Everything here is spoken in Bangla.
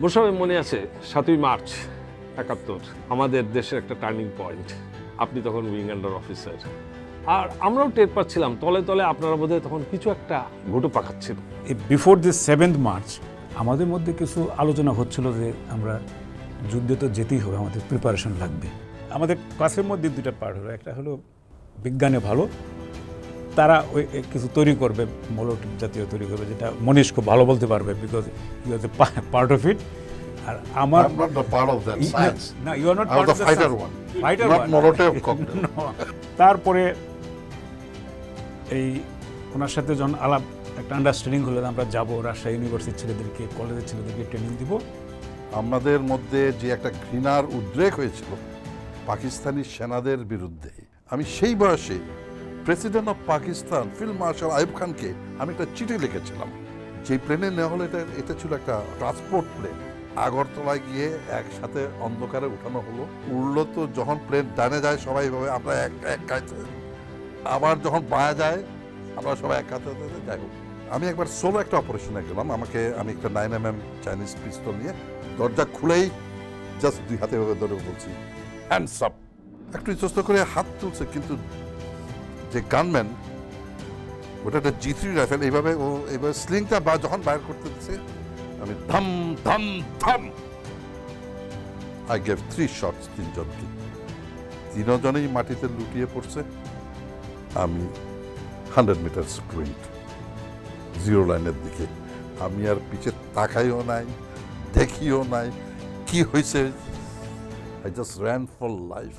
মোশাররফ মনে আছে 7ই মার্চ 71 আমাদের দেশের একটা টার্নিং পয়েন্ট। আপনি তখন উইং আন্ডার অফিসার, আর আমরাও টের পাচ্ছিলাম তলে তলে আপনারা বোধহয় তখন কিছু একটা ঘুঁটু পাকাচ্ছিল। বিফোর দিস 7th মার্চ আমাদের মধ্যে কিছু আলোচনা হচ্ছিল যে আমরা যুদ্ধে তো যেতেই হবে, আমাদের প্রিপারেশন লাগবে। আমাদের ক্লাসের মধ্যে দুইটা পার্ট হলো, একটা হলো বিজ্ঞানে ভালো, তারা ওই কিছু তৈরি করবে, মোলোটিভ জাতীয় তৈরি করবে, যেটা মনীষ খুব ভালো বলতে পারবে because you are the part of it. আর আমার I'm not the part of that science. না, you are not I was part the of the fighter one. Not Molotov cocktail. তারপরে এই ওনার সাথে যখন আলাপ একটা আন্ডারস্ট্যান্ডিং হলো, আমরা যাবো রাজশাহী ইউনিভার্সিটির ছেলেদেরকে, কলেজের ছেলেদেরকে ট্রেনিং দিব। আমাদের মধ্যে যে একটা ঘৃণার উদ্রেক হয়েছিল পাকিস্তানি সেনাদের বিরুদ্ধে, আমি সেই বয়সে president of Pakistan field marshal Ayub খানকে আমি একটা চিঠি লিখেছিলাম। যে প্লেনে নেওয়া হলো এটা ছিল একটা ট্রান্সপোর্ট প্লেন। আগরতলায় গিয়ে একসাথে অন্ধকারে উঠানো হলো, উড়লো তো যখন প্লেন ডানে যায় সবাই ভাবে আমরা এক কাছে, আবার যখন বাঁয়া যায় আমরা সবাই এক কাছে যাই হোক। আমি একবার সোলো একটা অপারেশনে গেলাম, আমি একটা 9mm চাইনিজ পিস্তল নিয়ে দরজা খুলেই জাস্ট দুই হাতে ধরে বলছি হ্যান্ডস আপ, একটু ইতস্ত করে হাত তুলছে, কিন্তু যে গানম্যান ওটা একটা G3 রাইফেল, এইভাবে স্লিংটা যখন বাইর করতে দিচ্ছে আমি থাম থাম থাম, আই গেভ 3 শটস, 3 জনকে, 3 জনেই মাটিতে লুটিয়ে পড়ছে। আমি 100 মিটার স্প্রিন্ট জিরো লাইনের দিকে, আমি আর পিছে তাকাইও নাই, দেখিও নাই কি হয়েছে, I just ran for life.